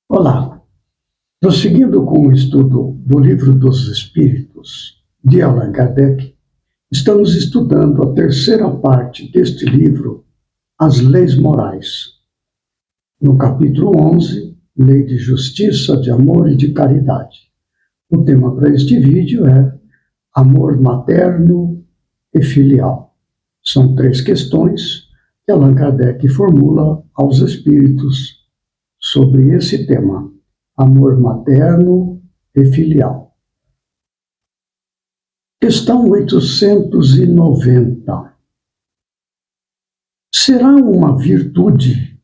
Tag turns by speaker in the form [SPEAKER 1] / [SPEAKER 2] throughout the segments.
[SPEAKER 1] Olá, prosseguindo com o estudo do Livro dos Espíritos, de Allan Kardec, estamos estudando a terceira parte deste livro, As Leis Morais. No capítulo 11, Lei de Justiça, de Amor e de Caridade. O tema para este vídeo é Amor Materno e Filial. São 3 questões que Allan Kardec formula aos espíritos sobre esse tema, amor materno e filial. Questão 890. Será uma virtude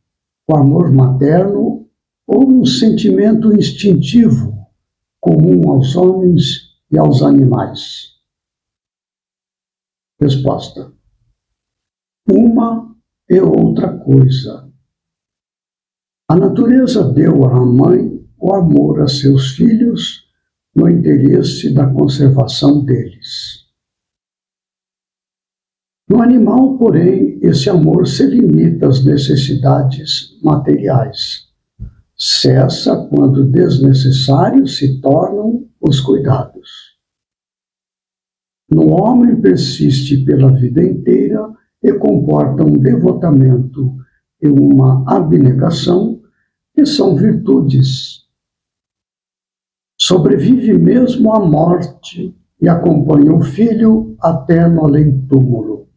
[SPEAKER 1] o amor materno ou um sentimento instintivo comum aos homens e aos animais? Resposta: uma e outra coisa. A natureza deu à mãe o amor a seus filhos no interesse da conservação deles. No animal, porém, esse amor se limita às necessidades materiais. Cessa quando desnecessários se tornam os cuidados. No homem persiste pela vida inteira e comporta um devotamento e uma abnegação que são virtudes. Sobrevive mesmo à morte e acompanha o filho até no além-túmulo.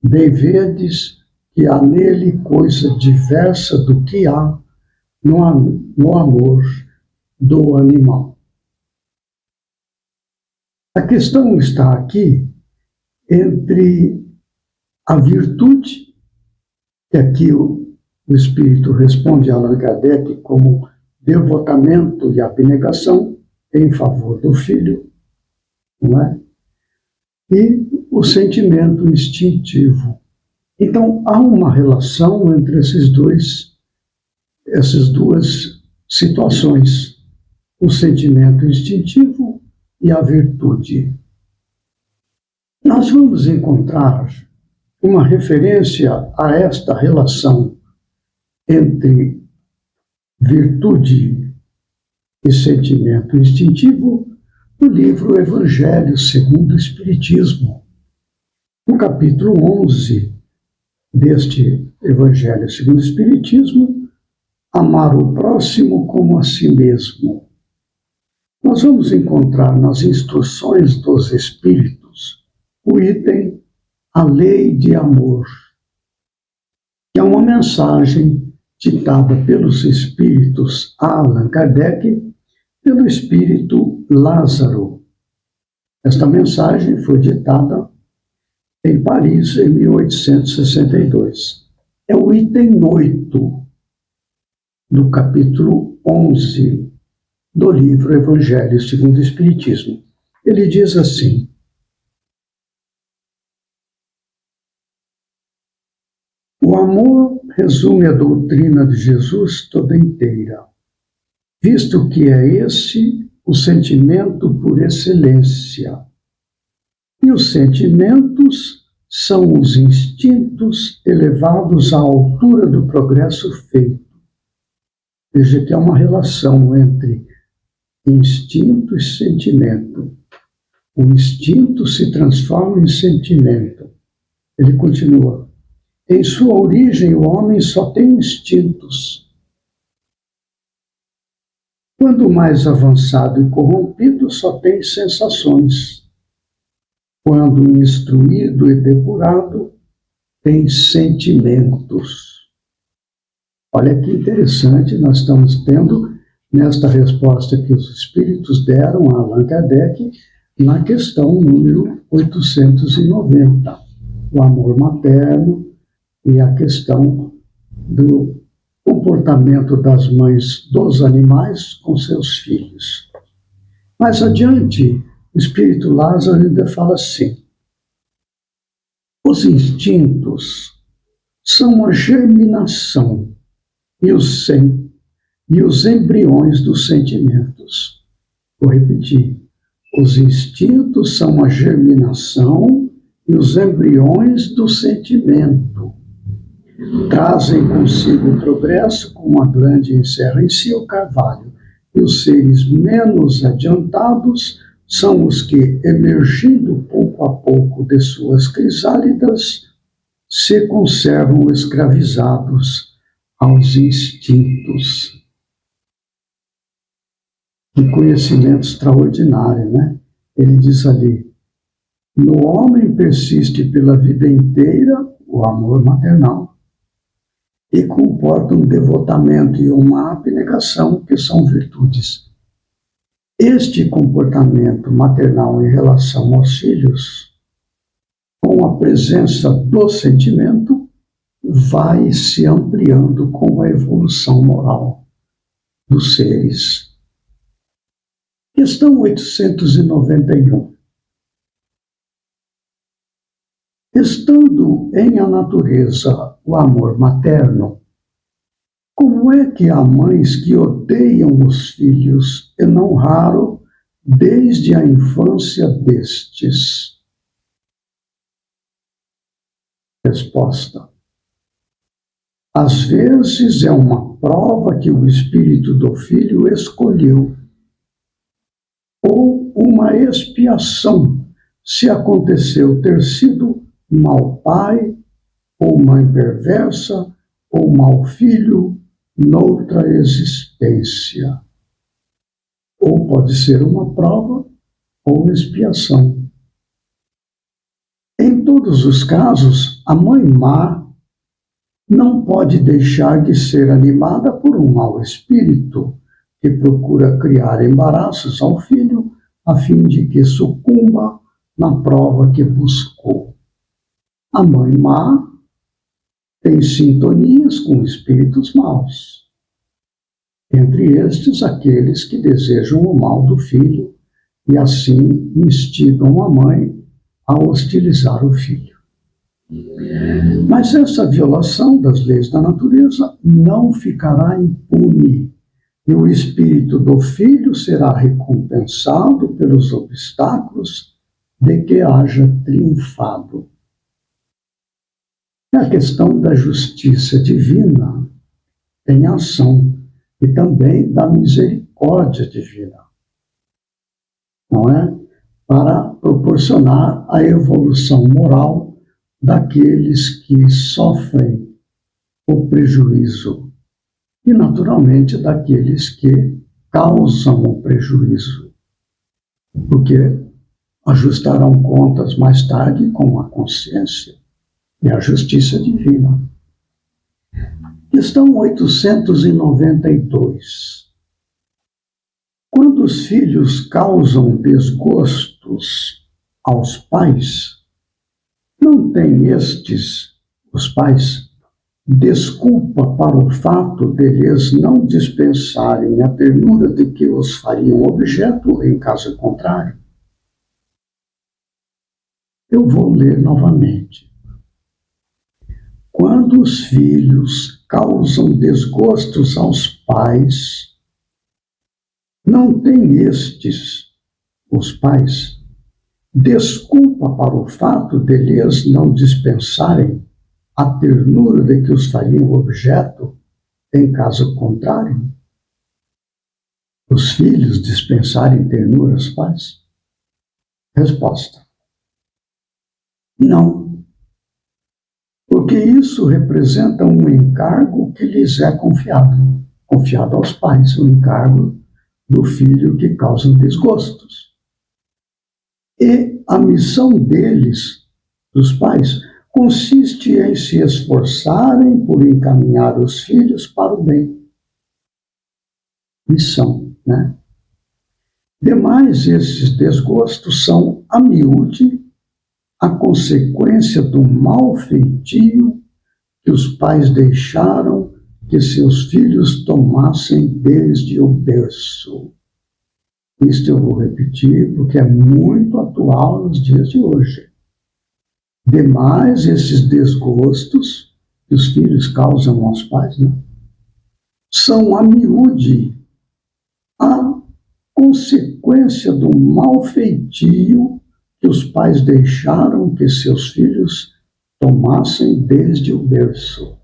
[SPEAKER 1] Bem vedes que há nele coisa diversa do que há no amor do animal. A questão está aqui entre a virtude, que aqui o Espírito responde a Allan Kardec como devotamento e abnegação em favor do filho, não é? E o sentimento instintivo. Então, há uma relação entre essas duas situações, o sentimento instintivo e a virtude. Nós vamos encontrar uma referência a esta relação entre virtude e sentimento instintivo no livro Evangelho segundo o Espiritismo. No capítulo 11 deste Evangelho segundo o Espiritismo, amar o próximo como a si mesmo. Nós vamos encontrar nas instruções dos Espíritos o item A Lei de Amor, que é uma mensagem ditada pelos Espíritos a Allan Kardec, pelo Espírito Lázaro. Esta mensagem foi ditada em Paris em 1862. É o item 8 do capítulo 11 do livro Evangelho segundo o Espiritismo. Ele diz assim: o amor resume a doutrina de Jesus toda inteira, visto que é esse o sentimento por excelência. E os sentimentos são os instintos elevados à altura do progresso feito. Veja que há uma relação entre instinto e sentimento. O instinto se transforma em sentimento. Ele continua: em sua origem, o homem só tem instintos. Quando mais avançado e corrompido, só tem sensações. Quando instruído e depurado, tem sentimentos. Olha que interessante, nós estamos tendo nesta resposta que os Espíritos deram a Allan Kardec na questão número 890, o amor materno e a questão do comportamento das mães dos animais com seus filhos. Mais adiante, o Espírito Lázaro ainda fala assim: os instintos são a germinação e os embriões dos sentimentos. Vou repetir: os instintos são a germinação e os embriões do sentimento. trazem consigo o progresso, como a glande encerra em si o carvalho, e os seres menos adiantados são os que, emergindo pouco a pouco de suas crisálidas, se conservam escravizados aos instintos. Que conhecimento extraordinário, né? Ele diz ali: no homem persiste pela vida inteira o amor maternal e comporta um devotamento e uma abnegação que são virtudes. Este comportamento maternal em relação aos filhos, com a presença do sentimento, vai se ampliando com a evolução moral dos seres. Questão 891. Estando em a natureza o amor materno, como é que há mães que odeiam os filhos, e não raro, desde a infância destes? Resposta: às vezes é uma prova que o espírito do filho escolheu, ou uma expiação, se aconteceu ter sido mau pai, ou mãe perversa, ou mau filho, noutra existência. Ou pode ser uma prova ou expiação. Em todos os casos, a mãe má não pode deixar de ser animada por um mau espírito que procura criar embaraços ao filho a fim de que sucumba na prova que buscou. A mãe má tem sintonias com espíritos maus, entre estes aqueles que desejam o mal do filho e assim instigam a mãe a hostilizar o filho. Mas essa violação das leis da natureza não ficará impune, e o espírito do filho será recompensado pelos obstáculos de que haja triunfado. É a questão da justiça divina em ação e também da misericórdia divina, não é? Para proporcionar a evolução moral daqueles que sofrem o prejuízo e, naturalmente, daqueles que causam o prejuízo, porque ajustarão contas mais tarde com a consciência e a justiça divina. Questão 892. Quando os filhos causam desgostos aos pais, não têm estes, os pais, desculpa para o fato deles não dispensarem a ternura de que os fariam objeto em caso contrário? Eu vou ler novamente. Quando os filhos causam desgostos aos pais, não têm estes, os pais, desculpa para o fato deles não dispensarem a ternura de que os fariam objeto em caso contrário? Os filhos dispensarem ternura aos pais? Resposta: não. Porque isso representa um encargo que lhes é confiado aos pais, o encargo do filho que causa desgostos. E a missão deles, dos pais, consiste em se esforçarem por encaminhar os filhos para o bem. Missão, né? Demais, esses desgostos são, a miúde, a consequência do mau feitio que os pais deixaram que seus filhos tomassem desde o berço. Isto eu vou repetir porque é muito atual nos dias de hoje. Demais, esses desgostos que os filhos causam aos pais, né, são a miúde, a consequência do mau feitio que os pais deixaram que seus filhos tomassem desde o berço.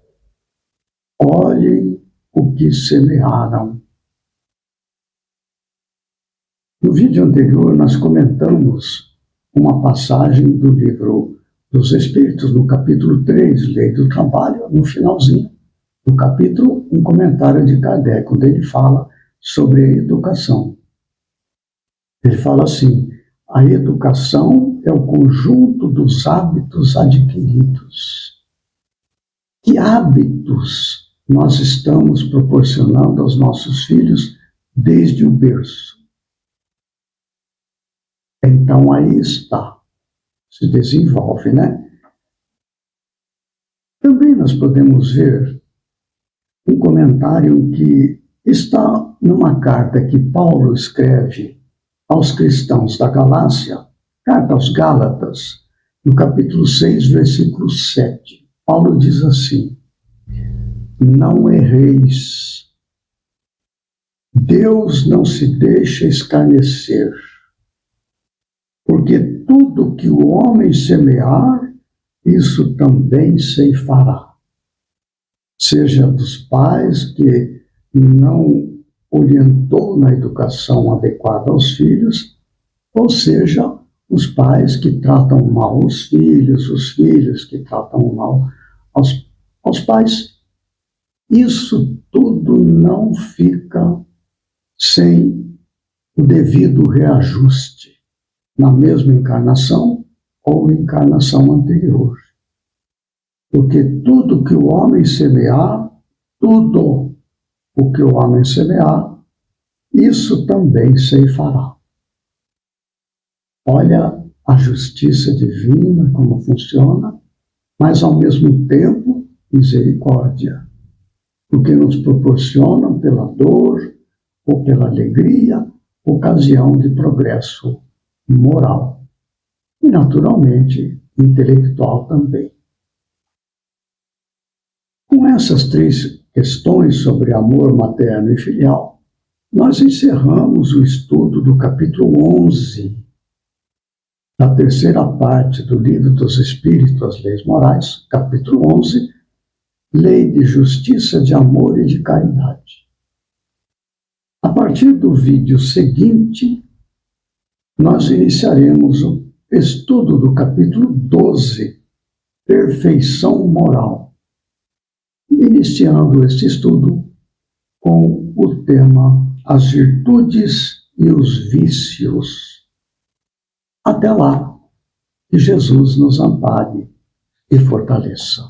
[SPEAKER 1] colhem o que semearam. No vídeo anterior, nós comentamos uma passagem do livro dos Espíritos, no capítulo 3, Lei do Trabalho, no finalzinho do capítulo, um comentário de Kardec, onde ele fala sobre a educação. Ele fala assim: a educação é o conjunto dos hábitos adquiridos. Que hábitos nós estamos proporcionando aos nossos filhos desde o berço? Então aí está, se desenvolve, né? Também nós podemos ver um comentário que está numa carta que Paulo escreve aos cristãos da Galácia, carta aos Gálatas, no capítulo 6, versículo 7. Paulo diz assim: não erreis, Deus não se deixa escarnecer, porque tudo que o homem semear, isso também ceifará. Seja dos pais que não orientou na educação adequada aos filhos, ou seja, os pais que tratam mal os filhos que tratam mal aos pais. Isso tudo não fica sem o devido reajuste na mesma encarnação ou encarnação anterior. Porque tudo que o homem semear, tudo o que o homem semear, isso também ceifará. Olha a justiça divina, como funciona, mas ao mesmo tempo misericórdia, porque nos proporciona pela dor ou pela alegria ocasião de progresso moral e, naturalmente, intelectual também. Com essas três questões sobre amor materno e filial, nós encerramos o estudo do capítulo 11 da terceira parte do Livro dos Espíritos, as Leis Morais, capítulo 11, Lei de Justiça, de Amor e de Caridade. A partir do vídeo seguinte, nós iniciaremos o estudo do capítulo 12, Perfeição Moral, iniciando este estudo com o tema As Virtudes e os Vícios. Até lá, que Jesus nos ampare e fortaleça.